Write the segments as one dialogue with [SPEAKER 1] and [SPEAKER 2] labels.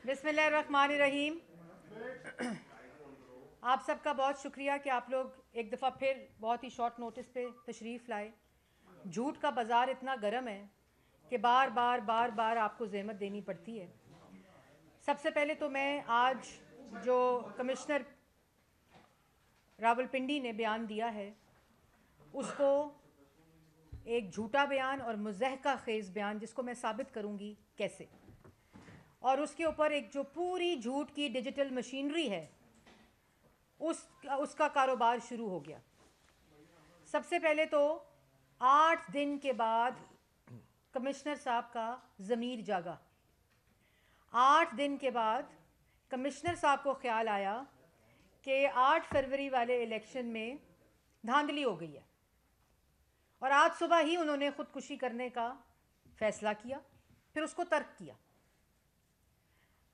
[SPEAKER 1] बिस्मिल्लाहिर्रहमानिर्रहीम। आप सबका बहुत शुक्रिया कि आप लोग एक दफ़ा फिर बहुत ही शॉर्ट नोटिस पे तशरीफ़ लाए। झूठ का बाज़ार इतना गर्म है कि बार बार आपको ज़हमत देनी पड़ती है। सबसे पहले तो मैं आज जो कमिश्नर रावलपिंडी ने बयान दिया है उसको एक झूठा बयान और मुज़हका ख़ेज़ बयान, जिसको मैं साबित करूँगी कैसे, और उसके ऊपर एक जो पूरी झूठ की डिजिटल मशीनरी है उसका कारोबार शुरू हो गया। सबसे पहले तो 8 दिन के बाद कमिश्नर साहब का ज़मीर जागा। 8 दिन के बाद कमिश्नर साहब को ख्याल आया कि 8 फरवरी वाले इलेक्शन में धांधली हो गई है, और आज सुबह ही उन्होंने ख़ुदकुशी करने का फ़ैसला किया, फिर उसको तर्क किया।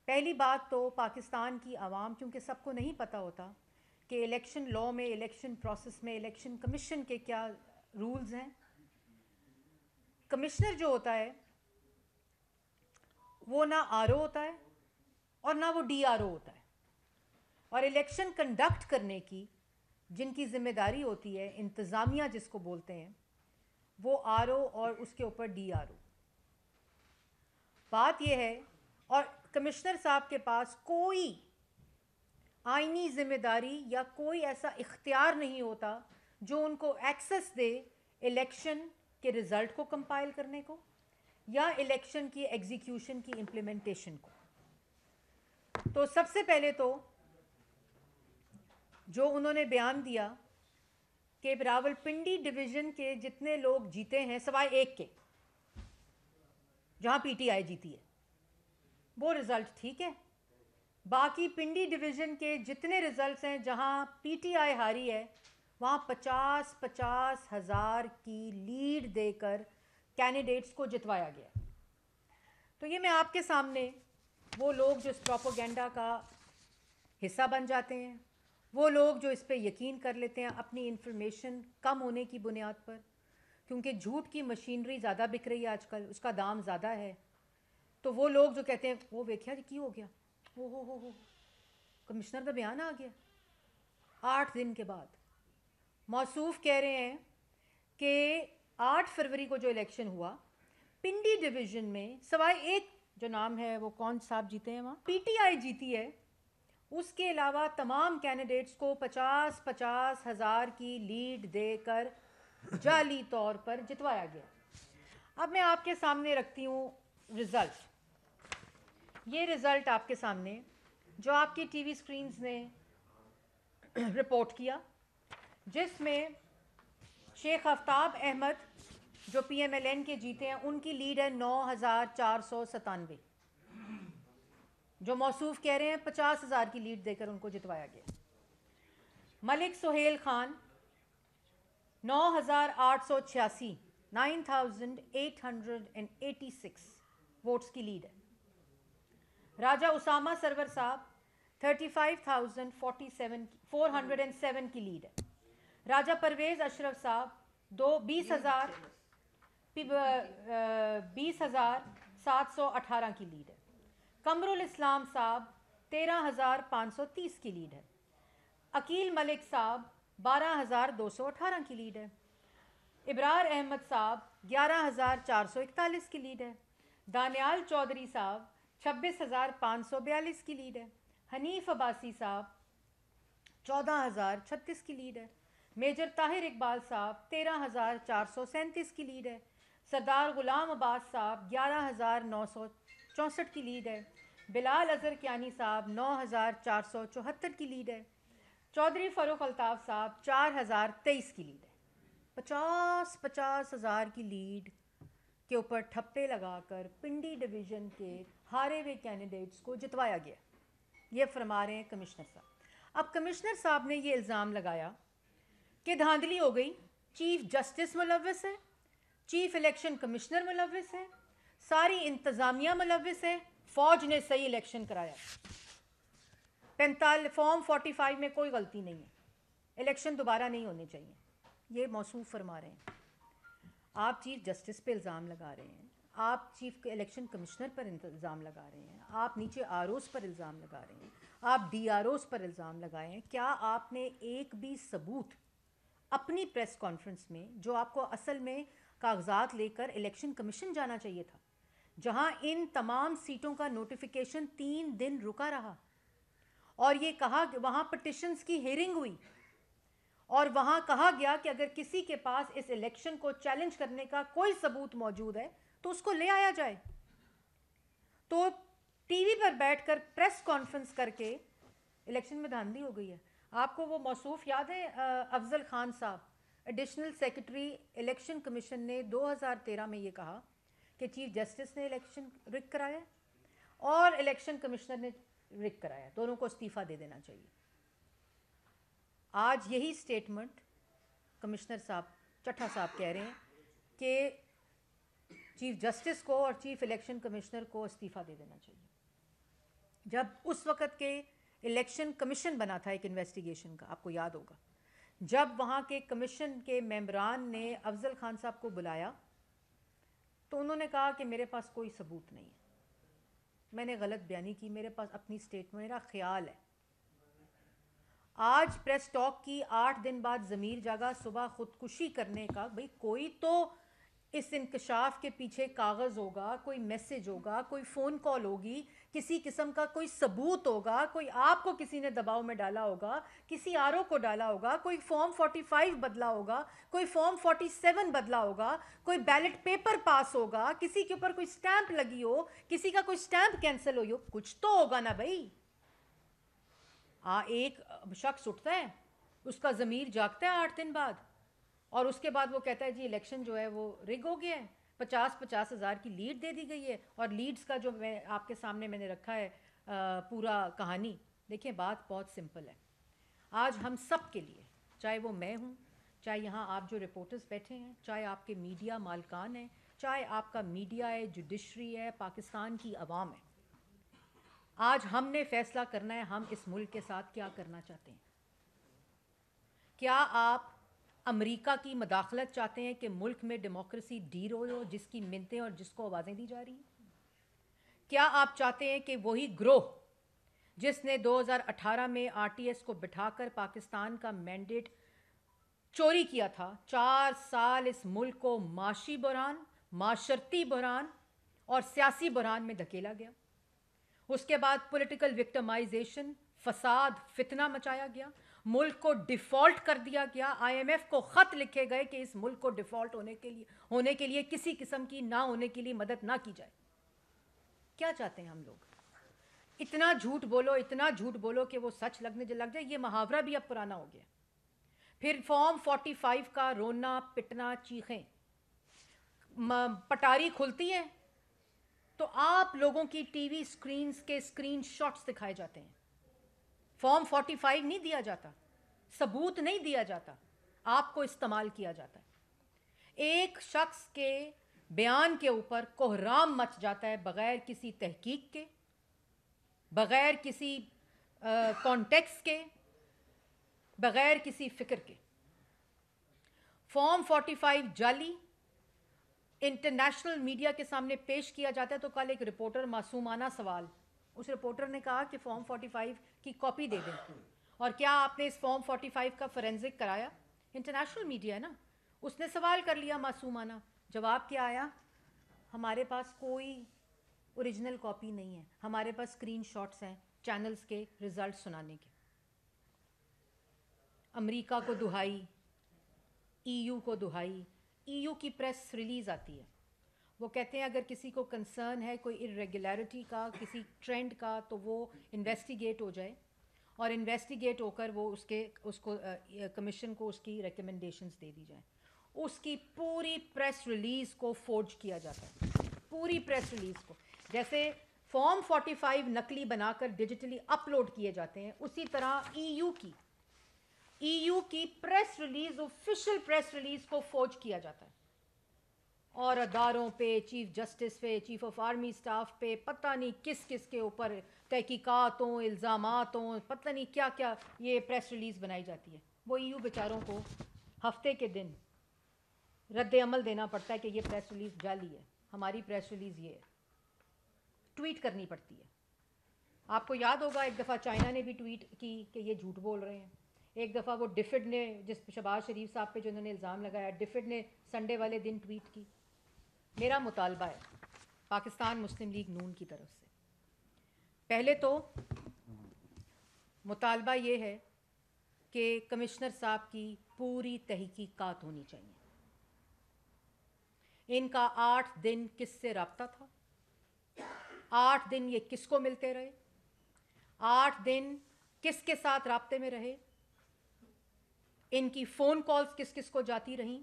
[SPEAKER 1] पहली बात तो पाकिस्तान की आवाम, क्योंकि सबको नहीं पता होता कि इलेक्शन लॉ में, इलेक्शन प्रोसेस में, इलेक्शन कमीशन के क्या रूल्स हैं। कमिश्नर जो होता है वो ना आरओ होता है और ना वो डीआरओ होता है, और इलेक्शन कंडक्ट करने की जिनकी ज़िम्मेदारी होती है, इंतज़ामिया जिसको बोलते हैं, वो आरओ और उसके ऊपर डीआरओ। बात यह है, और कमिश्नर साहब के पास कोई आईनी ज़िम्मेदारी या कोई ऐसा इख्तियार नहीं होता जो उनको एक्सेस दे इलेक्शन के रिज़ल्ट को कंपाइल करने को या इलेक्शन की एग्जीक्यूशन की इम्प्लीमेंटेशन को। तो सबसे पहले तो जो उन्होंने बयान दिया कि रावलपिंडी डिवीज़न के जितने लोग जीते हैं सिवाय एक के, जहाँ पीटीआई जीती है, वो रिज़ल्ट ठीक है। बाकी पिंडी डिवीज़न के जितने रिज़ल्ट्स हैं जहाँ पीटीआई हारी है, वहाँ 50-50 हज़ार की लीड देकर कैंडिडेट्स को जितवाया गया। तो ये मैं आपके सामने, वो लोग जो इस प्रोपेगेंडा का हिस्सा बन जाते हैं, वो लोग जो इस पे यकीन कर लेते हैं अपनी इन्फॉर्मेशन कम होने की बुनियाद पर, क्योंकि झूठ की मशीनरी ज़्यादा बिक रही है आजकल, उसका दाम ज़्यादा है। तो वो लोग जो कहते हैं वो वेख्या जी की हो गया, हो कमिश्नर का बयान आ गया 8 दिन के बाद। मौसूफ कह रहे हैं कि 8 फरवरी को जो इलेक्शन हुआ पिंडी डिवीज़न में, सिवाय एक जो नाम है वो कौन साहब जीते हैं, वहाँ पीटीआई जीती है, उसके अलावा तमाम कैंडिडेट्स को 50-50 हज़ार की लीड देकर जाली तौर पर जितवाया गया। अब मैं आपके सामने रखती हूँ रिज़ल्ट। ये रिज़ल्ट आपके सामने जो आपकी टीवी स्क्रीन्स ने रिपोर्ट किया, जिसमें शेख आफ्ताब अहमद जो पीएमएलएन के जीते हैं, उनकी लीड है 9,497। जो मौसूफ कह रहे हैं 50,000 की लीड देकर उनको जितवाया गया। मलिक सुहेल खान 9,886, 9,886 वोट्स की लीड है। राजा उसामा सरवर साहब 35,407 की लीड है। राजा परवेज़ अशरफ साहब 20,718 की लीड है। कमरुल इस्लाम साहब 13,530 की लीड है। अकील मलिक साहब 12,218 की लीड है। इब्रार अहमद साहब 11,441 की लीड है। दानियाल चौधरी साहब 26,542 की लीड है। हनीफ अब्बासी साहब 14,036 की लीड है। मेजर ताहिर इकबाल साहब 13,437 की लीड है। सरदार गुलाम अब्बास साहब 11,964 की लीड है। बिलाल अजहर कियानी साहब 9,474 की लीड है। चौधरी फ़ारूक अल्ताफ़ साहब 4,023 की लीड है। 50-50 हज़ार की लीड के ऊपर ठप्पे लगाकर पिंडी डिवीज़न के हारे हुए कैंडिडेट्स को जितवाया गया। ये फरमा रहे हैं कमिश्नर साहब। अब कमिश्नर साहब ने ये इल्ज़ाम लगाया कि धांधली हो गई, चीफ जस्टिस मुलव्वस है, चीफ इलेक्शन कमिश्नर मुलव्वस है, सारी इंतज़ामिया मुलव्वस है, फ़ौज ने सही इलेक्शन कराया। 45 फॉर्म 45 में कोई गलती नहीं है, इलेक्शन दोबारा नहीं होने चाहिए। ये मौसूफ फरमा रहे हैं। आप चीफ जस्टिस पे इल्ज़ाम लगा रहे हैं, आप चीफ इलेक्शन कमिश्नर पर इल्ज़ाम लगा रहे हैं, आप नीचे आरओस पर इल्ज़ाम लगा रहे हैं, आप डीआरओस पर इल्ज़ाम लगाए हैं। क्या आपने एक भी सबूत अपनी प्रेस कॉन्फ्रेंस में, जो आपको असल में कागजात लेकर इलेक्शन कमीशन जाना चाहिए था, जहां इन तमाम सीटों का नोटिफिकेशन 3 दिन रुका रहा और ये कहा, वहां पिटिशंस की हियरिंग हुई और वहां कहा गया कि अगर किसी के पास इस इलेक्शन को चैलेंज करने का कोई सबूत मौजूद है तो उसको ले आया जाए। तो टीवी पर बैठकर प्रेस कॉन्फ्रेंस करके इलेक्शन में धांधली हो गई है। आपको वो मौसूफ याद है, अफजल खान साहब, एडिशनल सेक्रेटरी इलेक्शन कमीशन ने 2013 में ये कहा कि चीफ जस्टिस ने इलेक्शन रिग कराया और इलेक्शन कमिश्नर ने रिग कराया, दोनों को इस्तीफ़ा दे देना चाहिए। आज यही स्टेटमेंट कमिश्नर साहब, चट्टा साहब कह रहे हैं कि चीफ जस्टिस को और चीफ इलेक्शन कमिश्नर को इस्तीफ़ा दे देना चाहिए, जब उस वक़्त के इलेक्शन कमीशन बना था एक इन्वेस्टिगेशन का, आपको याद होगा। जब वहाँ के कमीशन के मेंबरान ने अफजल खान साहब को बुलाया तो उन्होंने कहा कि मेरे पास कोई सबूत नहीं है, मैंने गलत बयानी की, मेरे पास अपनी स्टेटमेंट, मेरा ख्याल है। आज प्रेस टॉक की 8 दिन बाद ज़मीर जागा सुबह ख़ुदकुशी करने का। भाई कोई तो इस इंकशाफ के पीछे कागज़ होगा, कोई मैसेज होगा, कोई फ़ोन कॉल होगी, किसी किस्म का कोई सबूत होगा, कोई आपको किसी ने दबाव में डाला होगा, किसी आरओ को डाला होगा, कोई फॉर्म 45 बदला होगा, कोई फॉर्म 47 बदला होगा, कोई बैलेट पेपर पास होगा, किसी के ऊपर कोई स्टैंप लगी हो, किसी का कोई स्टैंप कैंसिल हुई हो, कुछ तो होगा ना भाई। एक शख्स उठता है, उसका ज़मीर जागता है 8 दिन बाद और उसके बाद वो कहता है जी इलेक्शन जो है वो रिग हो गया है, 50-50 हज़ार की लीड दे दी गई है। और लीड्स का जो मैं आपके सामने मैंने रखा है पूरा कहानी, देखिए बात बहुत सिंपल है। आज हम सब के लिए, चाहे वो मैं हूँ, चाहे यहाँ आप जो रिपोर्टर्स बैठे हैं, चाहे आपके मीडिया मालकान हैं, चाहे आपका मीडिया है, जुडिशरी है, पाकिस्तान की आवाम है, आज हमने फैसला करना है हम इस मुल्क के साथ क्या करना चाहते हैं। क्या आप अमेरिका की मदाखलत चाहते हैं कि मुल्क में डेमोक्रेसी ढीर हो, जिसकी मिन्नतें और जिसको आवाज़ें दी जा रही हैं? क्या आप चाहते हैं कि वही ग्रोह जिसने 2018 में आरटीएस को बिठाकर पाकिस्तान का मैंडेट चोरी किया था, 4 साल इस मुल्क को माशी बहरान, माशरती बहरान और सियासी बहरान में धकेला गया, उसके बाद पॉलिटिकल विक्टिमाइजेशन, फसाद, फितना मचाया गया, मुल्क को डिफ़ॉल्ट कर दिया गया, आईएमएफ को ख़त लिखे गए कि इस मुल्क को डिफ़ॉल्ट होने के लिए किसी किस्म की ना होने के लिए मदद ना की जाए। क्या चाहते हैं हम लोग? इतना झूठ बोलो, इतना झूठ बोलो कि वो सच लगने लग जाए। ये मुहावरा भी अब पुराना हो गया। फिर फॉर्म 45 का रोना पिटना चीखें, पटारी खुलती है तो आप लोगों की टीवी स्क्रीन्स के स्क्रीन शॉट्स दिखाए जाते हैं। फॉर्म 45 नहीं दिया जाता, सबूत नहीं दिया जाता, आपको इस्तेमाल किया जाता है। एक शख्स के बयान के ऊपर कोहराम मच जाता है बगैर किसी तहकीक के, बगैर किसी कॉन्टेक्स्ट के, बगैर किसी फिक्र के। फॉर्म 45 जाली इंटरनेशनल मीडिया के सामने पेश किया जाता है तो कल एक रिपोर्टर, मासूमाना सवाल, उस रिपोर्टर ने कहा कि फॉर्म 45 की कॉपी दे दें, और क्या आपने इस फॉर्म 45 का फोरेंसिक कराया? इंटरनेशनल मीडिया है ना, उसने सवाल कर लिया मासूमाना। जवाब क्या आया? हमारे पास कोई ओरिजिनल कॉपी नहीं है, हमारे पास स्क्रीनशॉट्स हैं चैनल्स के रिजल्ट सुनाने के। अमेरिका को दुहाई, ईयू को दुहाई। ईयू की प्रेस रिलीज़ आती है, वो कहते हैं अगर किसी को कंसर्न है कोई इरेगुलरिटी का, किसी ट्रेंड का, तो वो इन्वेस्टिगेट हो जाए और इन्वेस्टिगेट होकर वो उसको कमीशन को उसकी रिकमेंडेशंस दे दी जाए। उसकी पूरी प्रेस रिलीज़ को फोर्ज किया जाता है, पूरी प्रेस रिलीज़ को। जैसे फॉर्म 45 नकली बनाकर डिजिटली अपलोड किए जाते हैं, उसी तरह ईयू की press release, official press release को फोर्ज किया जाता है और अदारों पे, चीफ जस्टिस पे, चीफ ऑफ आर्मी स्टाफ पे, पता नहीं किस किस के ऊपर तहकीकात हों, इल्ज़ामात हों, पता नहीं क्या क्या ये प्रेस रिलीज़ बनाई जाती है। वो ईयू बेचारों को हफ्ते के दिन रद्द अमल देना पड़ता है कि ये प्रेस रिलीज़ जाली है। हमारी प्रेस रिलीज़ ये है, ट्वीट करनी पड़ती है। आपको याद होगा एक दफ़ा चाइना ने भी ट्वीट की कि ये झूठ बोल रहे हैं। एक दफ़ा वो डिफिड ने, जिस शहबाज शरीफ साहब पे जो उन्होंने इल्ज़ाम लगाया, डिफिड ने संडे वाले दिन ट्वीट की। मेरा मुतालबा है पाकिस्तान मुस्लिम लीग नून की तरफ से, पहले तो मुतालबा ये है कि कमिश्नर साहब की पूरी तहकीकात होनी चाहिए। इनका 8 दिन किससे रब्ता था, 8 दिन ये किसको मिलते रहे, 8 दिन किसके साथ राब्ते में रहे, इनकी फ़ोन कॉल्स किस किस को जाती रहीं,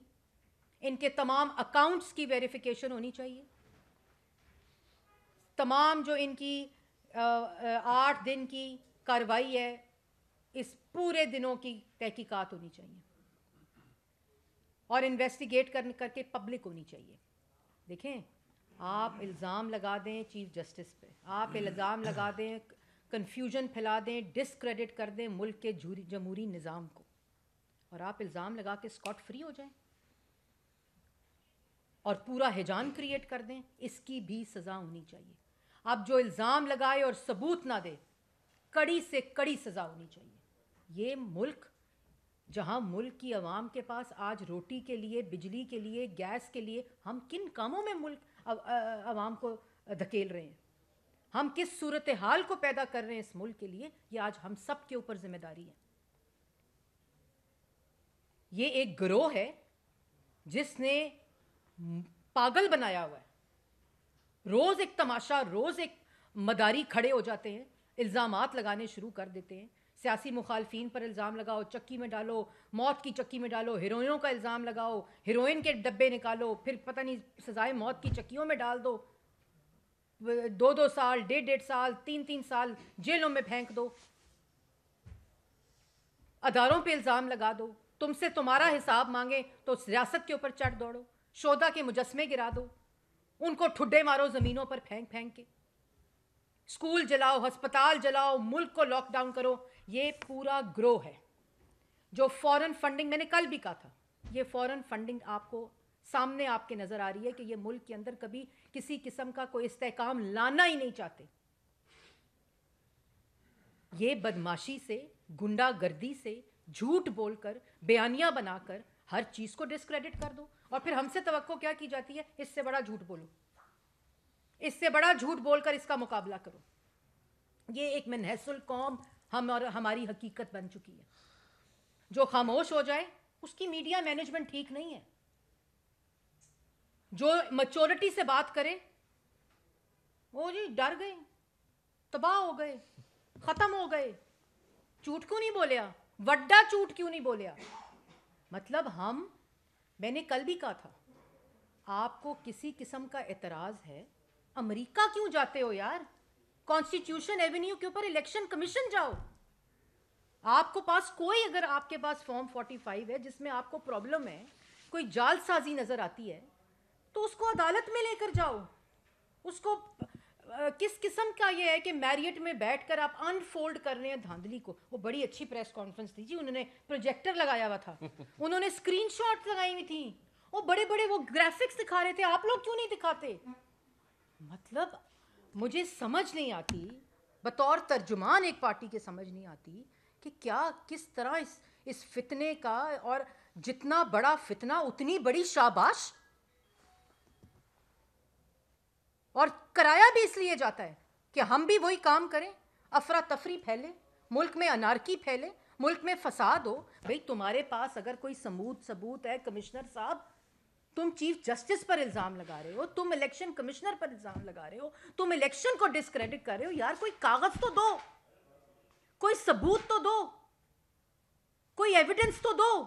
[SPEAKER 1] इनके तमाम अकाउंट्स की वेरिफिकेशन होनी चाहिए। तमाम जो इनकी 8 दिन की कार्रवाई है, इस पूरे दिनों की तहकीकात होनी चाहिए और इन्वेस्टिगेट करके पब्लिक होनी चाहिए। देखें, आप इल्ज़ाम लगा दें चीफ जस्टिस पे, आप इल्ज़ाम लगा दें, कन्फ्यूजन फैला दें, डिसक्रेडिट कर दें मुल्क के जमहूरी निज़ाम को, और आप इल्ज़ाम लगा के स्कॉट फ्री हो जाएं और पूरा हिजान क्रिएट कर दें, इसकी भी सज़ा होनी चाहिए। आप जो इल्ज़ाम लगाए और सबूत ना दे, कड़ी से कड़ी सज़ा होनी चाहिए। ये मुल्क, जहाँ मुल्क की आवाम के पास आज रोटी के लिए, बिजली के लिए, गैस के लिए, हम किन कामों में मुल्क आवाम को धकेल रहे हैं, हम किस सूरत हाल को पैदा कर रहे हैं इस मुल्क के लिए, ये आज हम सब के ऊपर जिम्मेदारी है। ये एक गिरोह है जिसने पागल बनाया हुआ है। रोज़ एक तमाशा, रोज़ एक मदारी खड़े हो जाते हैं, इल्ज़ामात लगाने शुरू कर देते हैं। सियासी मुखालफीन पर इल्ज़ाम लगाओ, चक्की में डालो, मौत की चक्की में डालो, हीरोइनों का इल्ज़ाम लगाओ, हीरोइन के डब्बे निकालो, फिर पता नहीं सजाए मौत की चक्कियों में डाल दो, 2-2 साल, 1.5 साल, 3-3 साल जेलों में फेंक दो, अदारों पे इल्ज़ाम लगा दो, तुमसे तुम्हारा हिसाब मांगे तो रियासत के ऊपर चढ़ दौड़ो, शोधा के मुजस्मे गिरा दो, उनको ठुड्डे मारो ज़मीनों पर फेंक फेंक के, स्कूल जलाओ, अस्पताल जलाओ, मुल्क को लॉकडाउन करो। ये पूरा ग्रोह है जो फॉरेन फंडिंग, मैंने कल भी कहा था, ये फॉरेन फंडिंग आपको सामने आपके नज़र आ रही है कि ये मुल्क के अंदर कभी किसी किस्म का कोई इस्तेहकाम लाना ही नहीं चाहते। ये बदमाशी से, गुंडागर्दी से, झूठ बोलकर, बयानियां बनाकर हर चीज़ को डिस्क्रेडिट कर दो, और फिर हमसे तवक्को क्या की जाती है, इससे बड़ा झूठ बोलो, इससे बड़ा झूठ बोलकर इसका मुकाबला करो। ये एक मनहसुल कौम हम और हमारी हकीकत बन चुकी है। जो खामोश हो जाए उसकी मीडिया मैनेजमेंट ठीक नहीं है, जो मैच्योरिटी से बात करे वो जी डर गए, तबाह हो गए, खत्म हो गए, झूठ क्यों नहीं बोलिया, वड्डा झूठ क्यों नहीं बोलिया। मतलब मैंने कल भी कहा था, आपको किसी किस्म का एतराज़ है, अमेरिका क्यों जाते हो यार, कॉन्स्टिट्यूशन एवेन्यू के ऊपर इलेक्शन कमीशन जाओ। आपको पास कोई, अगर आपके पास फॉर्म 45 है जिसमें आपको प्रॉब्लम है, कोई जालसाजी नजर आती है, तो उसको अदालत में लेकर जाओ। उसको किस किस्म का ये है कि मैरियट में बैठकर आप अनफोल्ड कर रहे हैं धांधली को। वो बड़ी अच्छी प्रेस कॉन्फ्रेंस थी जी, उन्होंने प्रोजेक्टर लगाया हुआ था, उन्होंने स्क्रीनशॉट लगाई हुई थी, वो बड़े बड़े वो ग्राफिक्स दिखा रहे थे, आप लोग क्यों नहीं दिखाते। मतलब मुझे समझ नहीं आती, बतौर तर्जुमान एक पार्टी के समझ नहीं आती कि क्या, किस तरह इस फितने का, और जितना बड़ा फितना उतनी बड़ी शाबाश, और कराया भी इसलिए जाता है कि हम भी वही काम करें, अफरा तफरी फैले, मुल्क में अनारकी फैले, मुल्क में फसाद हो। भाई तुम्हारे पास अगर कोई सबूत है, कमिश्नर साहब, तुम चीफ जस्टिस पर इल्ज़ाम लगा रहे हो, तुम इलेक्शन कमिश्नर पर इल्ज़ाम लगा रहे हो, तुम इलेक्शन को डिस्क्रेडिट कर रहे हो, यार कोई कागज तो दो, कोई सबूत तो दो, कोई एविडेंस तो दो।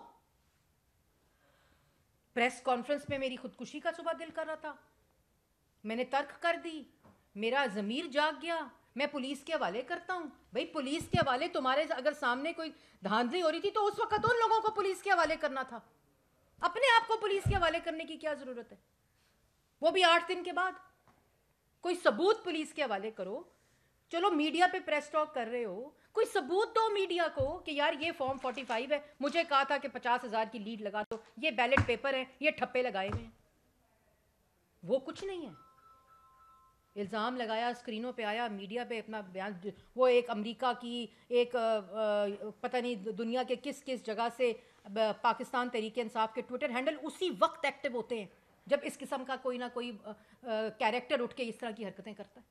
[SPEAKER 1] प्रेस कॉन्फ्रेंस में मेरी खुदकुशी का सुबह दिल कर रहा था, मैंने तर्क कर दी, मेरा ज़मीर जाग गया, मैं पुलिस के हवाले करता हूं। भाई पुलिस के हवाले, तुम्हारे अगर सामने कोई धांधली हो रही थी तो उस वक्त उन लोगों को पुलिस के हवाले करना था, अपने आप को पुलिस के हवाले करने की क्या जरूरत है, वो भी 8 दिन के बाद। कोई सबूत पुलिस के हवाले करो। चलो मीडिया पे प्रेस टॉक कर रहे हो, कोई सबूत दो मीडिया को कि यार ये फॉर्म 45 है, मुझे कहा था कि 50,000 की लीड लगा दो, ये बैलेट पेपर है, ये ठप्पे लगाए हुए हैं। वो कुछ नहीं है। इल्ज़ाम लगाया, स्क्रीनों पे आया, मीडिया पे अपना बयान, वो एक अमेरिका की एक पता नहीं दुनिया के किस किस जगह से पाकिस्तान तहरीक इंसाफ के ट्विटर हैंडल उसी वक्त एक्टिव होते हैं जब इस किस्म का कोई ना कोई कैरेक्टर उठ के इस तरह की हरकतें करता है।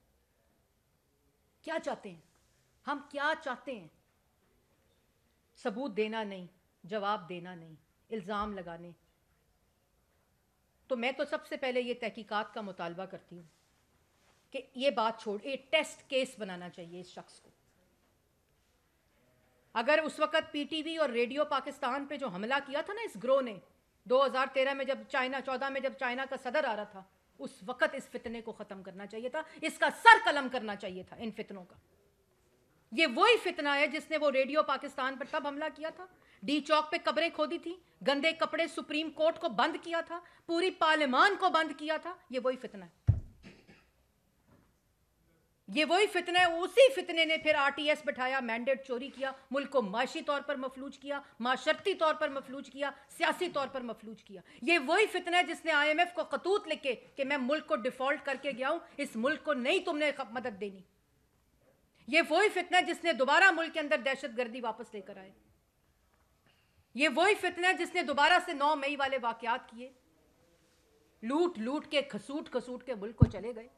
[SPEAKER 1] क्या चाहते हैं हम, क्या चाहते हैं? सबूत देना नहीं, जवाब देना नहीं, इल्ज़ाम लगाने। तो मैं तो सबसे पहले ये तहकीकात का मुतालबा करती हूँ कि ये बात छोड़, ये टेस्ट केस बनाना चाहिए इस शख्स को। अगर उस वक्त पीटीवी और रेडियो पाकिस्तान पे जो हमला किया था ना इस ग्रोह ने 2013 में, जब चाइना 14 में जब चाइना का सदर आ रहा था, उस वक्त इस फितने को ख़त्म करना चाहिए था, इसका सर कलम करना चाहिए था इन फितनों का। ये वही फितना है जिसने वो रेडियो पाकिस्तान पर तब हमला किया था, डी चौक पे कब्रें खोदी थी, गंदे कपड़े सुप्रीम कोर्ट को बंद किया था, पूरी पार्लियामान को बंद किया था। ये वही फितना है, ये वही फितना है। उसी फितने ने फिर आरटीएस बिठाया, मैंडेट चोरी किया, मुल्क को माशी तौर पर मफलूज किया, माशरती तौर पर मफलूज किया, सियासी तौर पर मफलूज किया। ये वही फितना है जिसने IMF को खतूत लिखे कि मैं मुल्क को डिफॉल्ट करके गया हूं, इस मुल्क को नहीं तुमने मदद देनी। ये वही फितना है जिसने दोबारा मुल्क के अंदर दहशतगर्दी वापस लेकर आए। ये वही फितना है जिसने दोबारा से 9 मई वाले वाकयात किए, लूट लूट के खसूट खसूट के मुल्क को चले गए।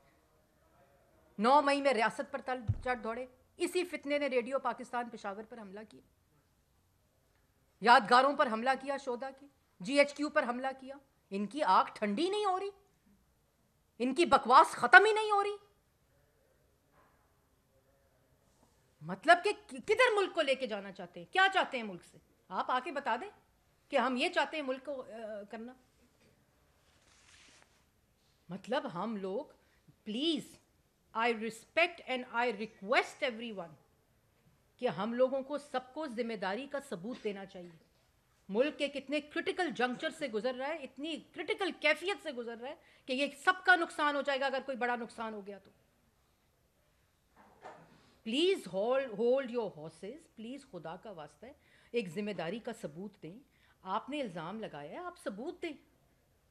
[SPEAKER 1] 9 मई में रियासत पर तल चढ़ दौड़े। इसी फितने ने रेडियो पाकिस्तान पेशावर पर हमला किया, यादगारों पर हमला किया, शोधा की, GHQ पर हमला किया। इनकी आंख ठंडी नहीं हो रही, इनकी बकवास खत्म ही नहीं हो रही। मतलब कि किधर मुल्क को लेके जाना चाहते हैं, क्या चाहते हैं मुल्क से? आप आके बता दें कि हम ये चाहते हैं मुल्क को करना। मतलब हम लोग, please I respect and I request everyone कि हम लोगों को सबको जिम्मेदारी का सबूत देना चाहिए। मुल्क के कितने क्रिटिकल जंक्चर से गुजर रहा है, इतनी क्रिटिकल कैफियत से गुजर रहा है कि ये सबका नुकसान हो जाएगा अगर कोई बड़ा नुकसान हो गया तो। Please hold your horses, please खुदा का वास्ता है एक जिम्मेदारी का सबूत दें। आपने इल्ज़ाम लगाया है, आप सबूत दें।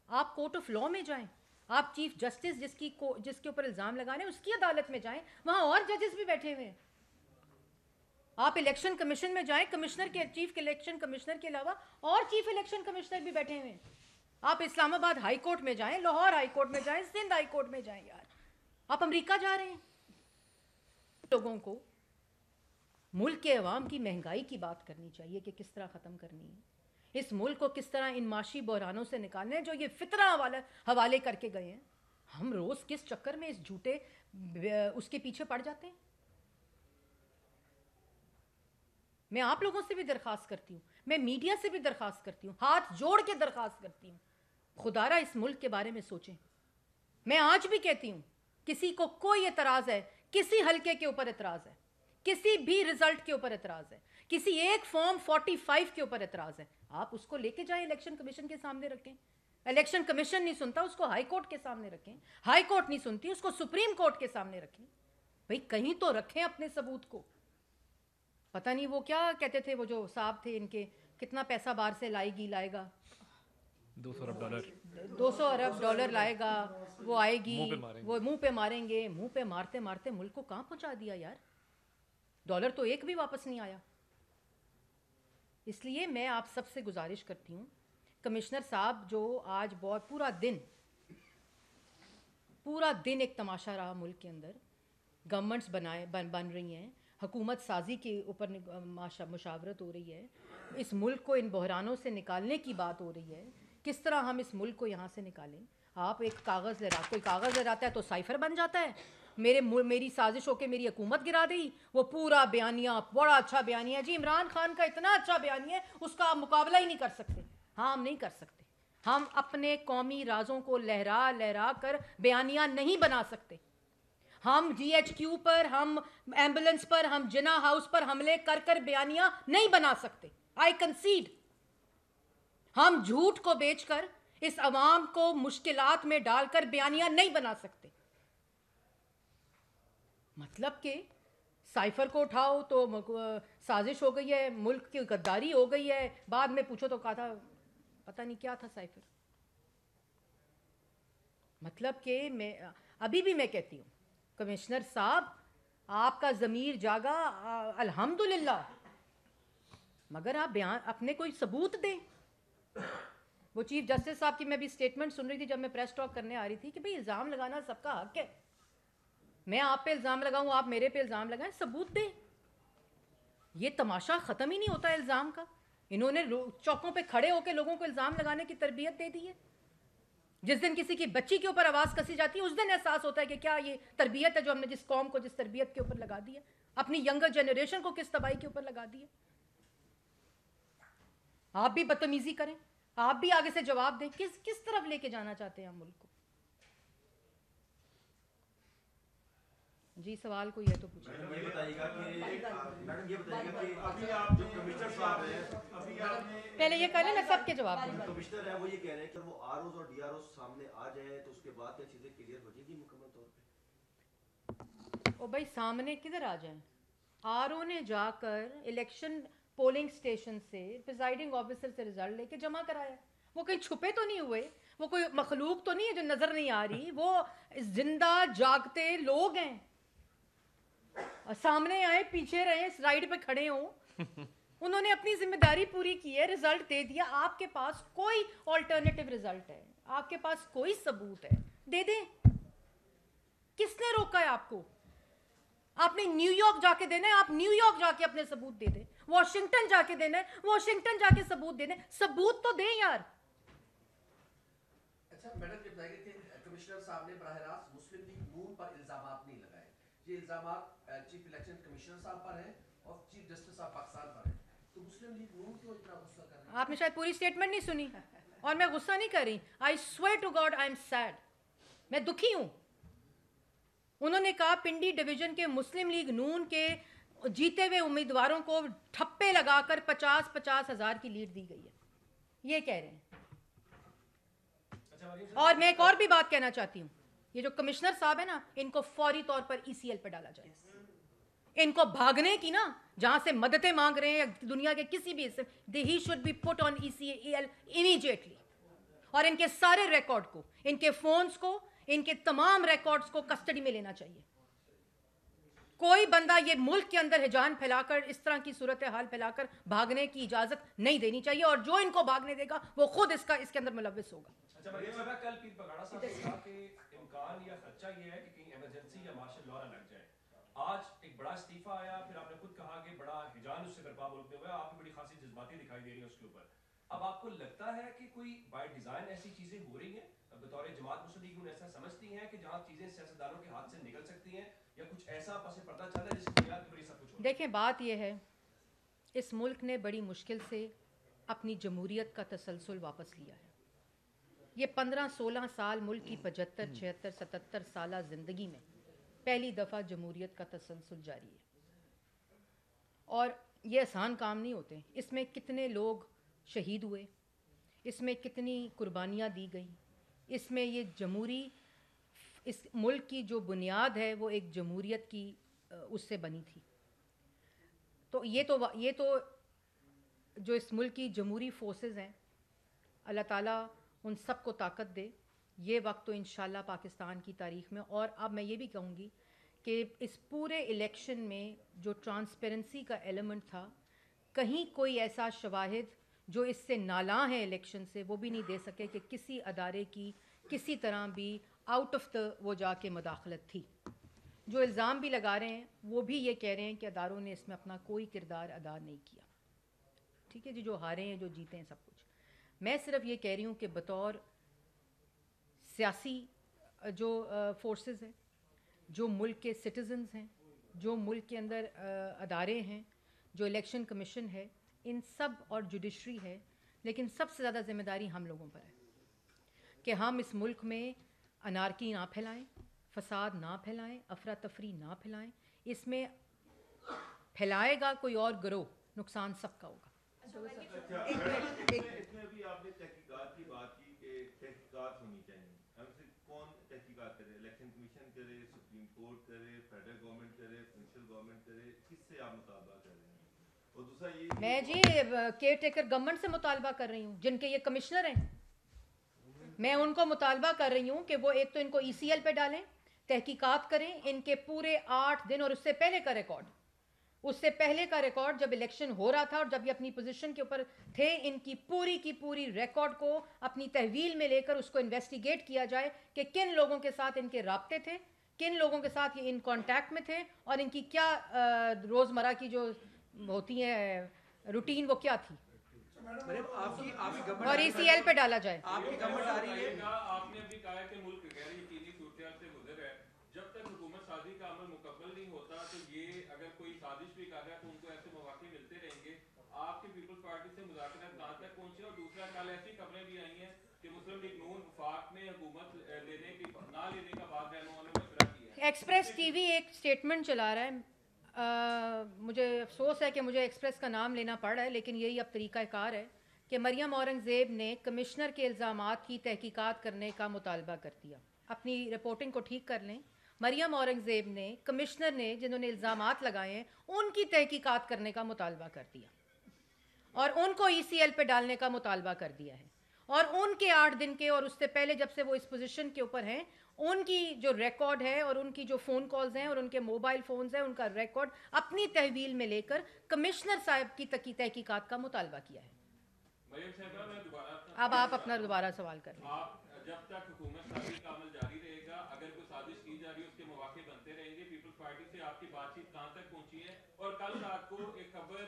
[SPEAKER 1] आप कोर्ट ऑफ लॉ में जाएं, आप चीफ जस्टिस जिसके ऊपर इल्ज़ाम लगाने उसकी अदालत में जाएं, वहाँ और जजेस भी बैठे हुए हैं। आप इलेक्शन कमीशन में जाएं, कमिश्नर के, चीफ इलेक्शन कमिश्नर के अलावा और चीफ इलेक्शन कमिश्नर भी बैठे हुए हैं। आप इस्लामाबाद हाई कोर्ट में जाएं, लाहौर हाई कोर्ट में जाएं, सिंध हाई कोर्ट में जाएं। यार आप अमेरिका जा रहे हैं। लोगों को मुल्क के अवाम की महंगाई की बात करनी चाहिए कि किस तरह ख़त्म करनी है, इस मुल्क को किस तरह इन माशी बहरानों से निकालना है जो ये फितरा हवाले करके गए हैं। हम रोज़ किस चक्कर में इस झूठे उसके पीछे पड़ जाते हैं। मैं आप लोगों से भी दरख्वास्त करती हूँ, मैं मीडिया से भी दरख्वास्त करती हूँ, हाथ जोड़ के दरख्वास्त करती हूँ, खुदारा इस मुल्क के बारे में सोचें। मैं आज भी कहती हूँ, किसी को कोई एतराज़ है, किसी हल्के के ऊपर एतराज़ है, किसी भी रिजल्ट के ऊपर एतराज़ है, किसी एक फॉर्म 45 के ऊपर एतराज़ है, आप उसको लेके जाएं, इलेक्शन कमीशन के सामने रखें। इलेक्शन कमीशन नहीं सुनता, उसको हाई कोर्ट के सामने रखें। हाई कोर्ट नहीं सुनती, उसको सुप्रीम कोर्ट के सामने रखें। भाई कहीं तो रखें अपने सबूत को। पता नहीं वो क्या कहते थे, वो जो साहब थे इनके, कितना पैसा बाहर से लाएगा,
[SPEAKER 2] 200 अरब डॉलर,
[SPEAKER 1] 200 अरब डॉलर लाएगा, वो आएगी, वो मुंह पे मारेंगे। मुंह पे मारते मारते मुल्क को कहाँ पहुंचा दिया यार। डॉलर तो एक भी वापस नहीं आया। इसलिए मैं आप सबसे गुजारिश करती हूँ, कमिश्नर साहब जो आज बहुत पूरा दिन एक तमाशा रहा मुल्क के अंदर, गवर्नमेंट्स बन रही हैं, हुकूमत साजी के ऊपर मुशावरत हो रही है, इस मुल्क को इन बहरानों से निकालने की बात हो रही है, किस तरह हम इस मुल्क को यहाँ से निकालें। आप एक कागज़ कोई कागज़ ले जाता है तो साइफर बन जाता है, मेरी साजिश होकर मेरी हुकूमत गिरा दी। वो पूरा बयानिया बड़ा अच्छा बयानिया जी, इमरान खान का इतना अच्छा बयानिया, उसका आप मुकाबला ही नहीं कर सकते। हाँ हम नहीं कर सकते, हम अपने कौमी राजों को लहरा लहरा कर बयानिया नहीं बना सकते। हम GHQ पर, हम एम्बुलेंस पर, हम जिना हाउस पर हमले कर कर बयानिया नहीं बना सकते। आई कंसीड। हम झूठ को बेचकर इस अवाम को मुश्किलात में डालकर बयानिया नहीं बना सकते। मतलब कि साइफर को उठाओ तो साजिश हो गई है, मुल्क की गद्दारी हो गई है, बाद में पूछो तो कहा था पता नहीं क्या था साइफर। मतलब कि मैं अभी भी मैं कहती हूँ कमिश्नर साहब, आपका ज़मीर जागा, अल्हम्दुलिल्लाह, मगर आप बयान अपने कोई सबूत दें। वो चीफ जस्टिस साहब की मैं भी स्टेटमेंट सुन रही थी जब मैं प्रेस टॉक करने आ रही थी कि भाई इल्ज़ाम लगाना सबका हक है, मैं आप पे इल्ज़ाम लगाऊं, आप मेरे पे इल्ज़ाम लगाएं, सबूत दें। ये तमाशा ख़त्म ही नहीं होता इल्ज़ाम का। इन्होंने चौकों पे खड़े होकर लोगों को इल्ज़ाम लगाने की तरबियत दे दी है। जिस दिन किसी की बच्ची के ऊपर आवाज़ कसी जाती है उस दिन एहसास होता है कि क्या ये तरबियत है जो हमने जिस कौम को जिस तरबियत के ऊपर लगा दी है, अपनी यंगर जनरेशन को किस तबाही के ऊपर लगा दी है। आप भी बदतमीजी करें, आप भी आगे से जवाब दें, किस तरफ लेके जाना चाहते हैं हम मुल्क को। जी सवाल कोई है तो पूछिए।
[SPEAKER 3] मैडम ये बताइएगा कि अभी आप जो कमिश्नर साहब हैं, अभी आपने
[SPEAKER 1] पहले ये करें ना, सबके जवाब दें।
[SPEAKER 3] कमिश्नर है वो ये कह रहे हैं कि वो आरओज और डीआरओ सामने आ जाए तो उसके बाद क्या चीजें क्लियर हो जाएगी मुकम्मल तौर पे।
[SPEAKER 1] ओ भाई सामने किधर आ जाएं? आरओ ने जाकर इलेक्शन पोलिंग स्टेशन से प्रिजाइडिंग ऑफिसर से रिजल्ट लेके जमा कराया। वो कहीं छुपे तो नहीं हुए, वो कोई मखलूक तो नहीं है जो नजर नहीं आ रही, वो जिंदा जागते लोग हैं। सामने आए, पीछे रहे, स्लाइड पे खड़े हों, उन्होंने अपनी जिम्मेदारी पूरी की है, रिजल्ट दे दिया। आपके पास कोई ऑल्टरनेटिव रिजल्ट है, आपके पास कोई सबूत है, दे दें। किसने रोका है आपको? आपने न्यूयॉर्क जाके देना है, आप न्यूयॉर्क जाके अपने सबूत दे दें। वॉशिंगटन जाके देना है, वॉशिंगटन जाके सबूत दे दें। सबूत तो दें यार।
[SPEAKER 4] अच्छा मैडम, ये बताइए कि कमिश्नर साहब ने बराह रास्त मुस्लिम लीग नून पर इल्जामात नहीं लगाए। ये इल्जामात चीफ इलेक्शन कमिश्नर साहब पर हैं और चीफ जस्टिस साहब पाकिस्तान पर हैं, तो मुस्लिम लीग नून क्यों इतना गुस्सा कर रही है?
[SPEAKER 1] आपने शायद पूरी स्टेटमेंट नहीं सुनी, और मैं गुस्सा नहीं कर रही। I swear to God I am sad, मैं दुखी हूं। उन्होंने कहा पिंडी डिवीजन के मुस्लिम लीग नून के जीते हुए उम्मीदवारों को ठप्पे लगाकर 50-50 हज़ार की लीड दी गई है, ये कह रहे हैं। और मैं एक और भी बात कहना चाहती हूँ, ये जो कमिश्नर साहब है ना, इनको फौरी तौर पर ईसीएल पर डाला जाए। इनको भागने की ना, जहां से मददें मांग रहे हैं दुनिया के किसी भी हिस्से, he should be put on ECL immediately. और इनके सारे रिकॉर्ड को, इनके फोन्स को, इनके तमाम रिकॉर्ड्स को कस्टडी में लेना चाहिए। कोई बंदा ये मुल्क के अंदर हिजान फैलाकर, इस तरह की सूरत हाल फैलाकर भागने की इजाजत नहीं देनी चाहिए, और जो इनको भागने देगा वो खुद इसके अंदर मुलविस होगा।
[SPEAKER 5] अच्छा मरियम साहब, कल पीर बगाड़ा साहब ने कहा कि इम्कान या खर्चा ये है कि कहीं इमरजेंसी या मार्शल लॉ लग जाए। आज एक बड़ा इस्तीफा आया, फिर आपने खुद कहा कि बड़ा हिजान उससे बर्पा मुल्क में हुआ, आप भी बड़ी खासी जज्बाती दिखाई दे रही है उसके ऊपर। अब आपको लगता है कि कोई बाय डिजाइन ऐसी चीजें हो रही हैं, बतौर जमात मुस्लिम लीग ऐसा समझती हैं कि जहां चीजें सियासतदानों के हाथ से निकल सकती हैं, या कुछ ऐसा पसे पर्दा चल रहा है जिसकी बुनियाद पर ये सब कुछ हो?
[SPEAKER 1] देखें, बात यह है, इस मुल्क ने बड़ी मुश्किल से अपनी जमहूरियत का तसलसल वापस लिया है। ये 15-16 साल मुल्क की 75, 76, 77 साल ज़िंदगी में पहली दफ़ा जमहूरियत का तसलसल जारी है, और ये आसान काम नहीं होते। इसमें कितने लोग शहीद हुए, इसमें कितनी कुर्बानियाँ दी गई, इसमें ये जमहूरी, इस मुल्क की जो बुनियाद है वो एक जमहूरियत की उससे बनी थी। तो ये तो जो इस मुल्क की जमहूरी फोर्सेस हैं, अल्लाह ताला उन सब को ताकत दे। ये वक्त तो इंशाल्लाह पाकिस्तान की तारीख़ में, और अब मैं ये भी कहूँगी कि इस पूरे इलेक्शन में जो ट्रांसपेरेंसी का एलिमेंट था, कहीं कोई ऐसा शवाहिद जो इससे नाला है इलेक्शन से, वो भी नहीं दे सके कि किसी अदारे की किसी तरह भी आउट ऑफ द वो जाके मदाखलत थी। जो इल्ज़ाम भी लगा रहे हैं वो भी ये कह रहे हैं कि अदारों ने इसमें अपना कोई किरदार अदा नहीं किया। ठीक है जी, जो हारे हैं, जो जीते हैं, सब कुछ। मैं सिर्फ ये कह रही हूँ कि बतौर सियासी जो फोर्सेस हैं, जो मुल्क के सिटीजन्स हैं, जो मुल्क के अंदर अदारे हैं, जो इलेक्शन कमीशन है, इन सब, और जुडिशरी है, लेकिन सबसे ज़्यादा ज़िम्मेदारी हम लोगों पर है कि हम इस मुल्क में अनारकी ना फैलाएं, फसाद ना फैलाएं, अफरा तफरी ना फैलाएं। इसमें फैलाएगा कोई और गिरोह, नुकसान सबका होगा।
[SPEAKER 6] इसमें भी आपने तहकीकात की बात की कि तहकीकात होनी चाहिए। हमसे कौन तहकीकात करे? इलेक्शन कमीशन करे, सुप्रीम कोर्ट करे, फेडरल गवर्नमेंट करे, प्रोविंशियल गवर्नमेंट करे? किससे आप मुतालबा कर रहे हैं? और दूसरा ये,
[SPEAKER 1] मैं जी केयर टेकर गवर्नमेंट से मुतालबा कर रही हूँ, जिनके ये कमिश्नर हैं। मैं उनको मुतालबा कर रही हूँ कि वो एक तो इनको ECL पे डालें, तहकीकात करें इनके पूरे 8 दिन और उससे पहले का रिकॉर्ड, उससे पहले का रिकॉर्ड जब इलेक्शन हो रहा था और जब ये अपनी पोजीशन के ऊपर थे, इनकी की पूरी रिकॉर्ड को अपनी तहवील में लेकर उसको इन्वेस्टिगेट किया जाए कि किन लोगों के साथ इनके राब्ते थे, किन लोगों के साथ ये इन कांटेक्ट में थे और इनकी क्या रोज़मर्रा की जो होती है रूटीन वो क्या थी, और ECL पे डाला जाए।
[SPEAKER 4] आपकी गवर्नमेंट आ रही है,
[SPEAKER 5] आपने अभी कहा कि मुल्क गैर यकीनी सूरत से गुजर है, जब तक हुकूमत साजी का अमल मुकम्मल नहीं होता तो ये अगर कोई साजिश भी कर रहा है तो उनको ऐसे मौके मिलते रहेंगे। आपकी पीपल्स पार्टी से मुज़ाकरात कहाँ तक पहुंचे? और दूसरा, कल ऐसी खबरें भी आई हैं कि मुस्लिम लीग नून वफाक में हुकूमत ना लेने का बाद रहनुमा ने मशवरा किया है।
[SPEAKER 1] एक्सप्रेस TV एक स्टेटमेंट चला रहा है, मुझे अफसोस है कि मुझे एक्सप्रेस का नाम लेना पड़ रहा है, लेकिन यही अब तरीक़ाकार है कि मरियम औरंगज़ेब ने कमिश्नर के इल्ज़ामात की तहकीकात करने का मुतालबा कर दिया। अपनी रिपोर्टिंग को ठीक कर लें। मरियम औरंगज़ेब ने कमिश्नर ने जिन्होंने इल्ज़ामात लगाए हैं उनकी तहकीकात करने का मुतालबा कर दिया और उनको ECL पे डालने का मुतालबा कर दिया है, और उनके 8 दिन के और उससे पहले जब से वो इस पोजीशन के ऊपर हैं उनकी जो रिकॉर्ड है और उनकी जो फ़ोन कॉल्स हैं और उनके मोबाइल फ़ोन्स हैं उनका रिकॉर्ड अपनी तहवील में लेकर कमिश्नर साहब की तहकीकात का मुतालबा किया है।
[SPEAKER 5] मरियम साहिबा, मैं दोबारा
[SPEAKER 1] अब आप अपना दोबारा सवाल करें।
[SPEAKER 5] आप जब तक हुकूमत साजी का अमल जारी रहेगा, अगर कोई साजिश की जा रही है उसके मौके बनते रहेंगे, पीपल्स पार्टी से आपकी बातचीत कहाँ तक पहुंची है? और कल रात को एक खबर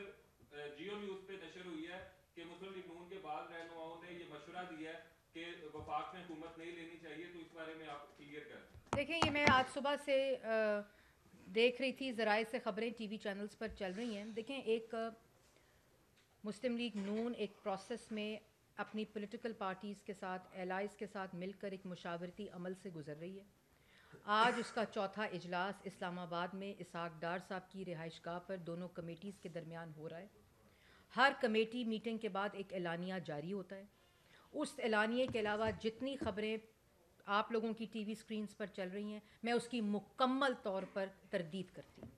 [SPEAKER 5] जियो न्यूज़ पे नशर हुई है कि मुस्लिम लीग नून के बाद रहनुमाओं ने ये मशवरा दिया है कि वफाक में हुकूमत नहीं लेनी चाहिए, तो इस बारे में आप क्लियर करें।
[SPEAKER 1] देखें, ये मैं आज सुबह से देख रही थी, ज़राए से खबरें TV चैनल्स पर चल रही हैं। देखें, एक मुस्लिम लीग नून एक प्रोसेस में अपनी पॉलिटिकल पार्टीज़ के साथ, एलाइज़ के साथ मिलकर एक मुशावरती अमल से गुजर रही है। आज उसका चौथा इजलास इस्लामाबाद में इसहाक डार साहब की रिहाइशगाह पर दोनों कमेटीज़ के दरमियान हो रहा है। हर कमेटी मीटिंग के बाद एक एलानिया जारी होता है। उस एलानिए के अलावा जितनी खबरें आप लोगों की TV स्क्रीन्स पर चल रही हैं, मैं उसकी मुकम्मल तौर पर तरदीद करती हूँ।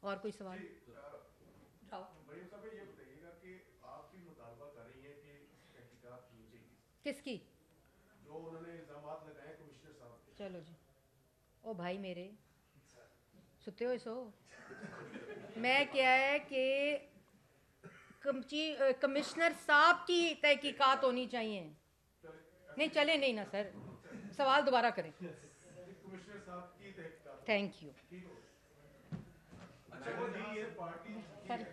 [SPEAKER 1] और कोई सवाल?
[SPEAKER 7] मरियम साहब, ये बताइएगा कि आप भी मुतालबा कर रही हैं कि तहकीकात होनी चाहिए,
[SPEAKER 1] किसकी?
[SPEAKER 7] जो उन्होंने इल्जामात लगाए कमिश्नर साहब पे।
[SPEAKER 1] चलो जी, ओ भाई मेरे सुते हो सो। मैं क्या है कि कमिश्नर साहब की तहकीकात होनी चाहिए। नहीं चले नहीं ना सर, सवाल दोबारा करें।
[SPEAKER 7] कमिश्नर साहब की तहकीकात।
[SPEAKER 1] Thank you.
[SPEAKER 7] ठीक हो। अच्छा, वो जी ये पार्टी
[SPEAKER 1] सर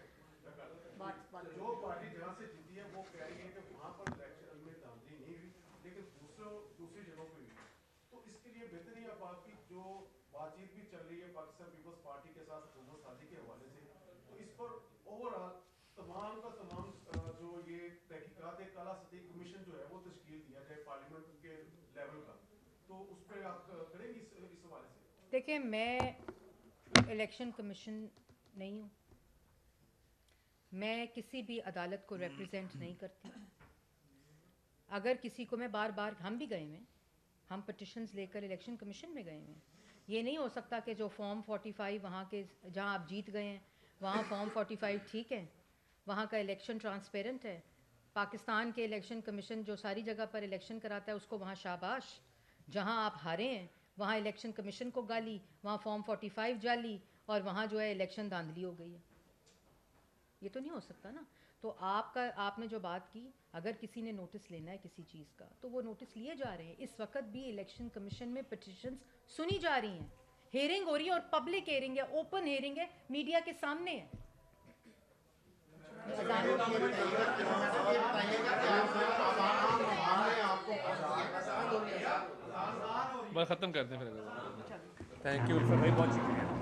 [SPEAKER 7] जो पार्टी जहाँ से जीती है वो कह रही है कि वहाँ पर इलेक्शन में दामदी नहीं हुई, लेकिन दूसरी जगहों पे हुई। तो इसके लिए बेहतर ही अब आपकी जो बातचीत भी चल रही है पाकिस्तान पीपल्स पार्टी के साथ हुकूमत साजी के हवाले से, तो इस पर ओवरऑल तमाम का तमाम जो ये तहकीकात एक काला सतही कमीशन जो है वो तश्कील दिया जाए पार्लियामेंट के लेवल का, तो उस पर आप करेंगे इस हवाले से?
[SPEAKER 1] देखिए, मैं इलेक्शन कमीशन नहीं हूँ, मैं किसी भी अदालत को रिप्रेजेंट नहीं करती। अगर किसी को, मैं बार बार, हम भी गए हैं, हम पटिशन्स लेकर इलेक्शन कमीशन में गए हैं। ये नहीं हो सकता कि जो फॉर्म 45 वहाँ के जहाँ आप जीत गए हैं वहाँ फॉर्म 45 ठीक है, वहाँ का इलेक्शन ट्रांसपेरेंट है। पाकिस्तान के इलेक्शन कमीशन जो सारी जगह पर इलेक्शन कराता है उसको वहाँ शाबाश। जहाँ आप हारे हैं वहाँ इलेक्शन कमीशन को गाली, वहाँ फॉर्म 45 जाली, और वहाँ जो है इलेक्शन धांधली हो गई है। ये तो नहीं हो सकता ना। तो आपने जो बात की, अगर किसी ने नोटिस लेना है किसी चीज़ का तो वो नोटिस लिए जा रहे हैं। इस वक्त भी इलेक्शन कमीशन में पिटिशन्स सुनी जा रही हैं, हेयरिंग हो रही है, और पब्लिक हेयरिंग है, ओपन हेयरिंग है, मीडिया के सामने है।
[SPEAKER 2] बस ख़त्म करते हैं फिर। थैंक यू उल्फत भाई, बहुत शुक्रिया।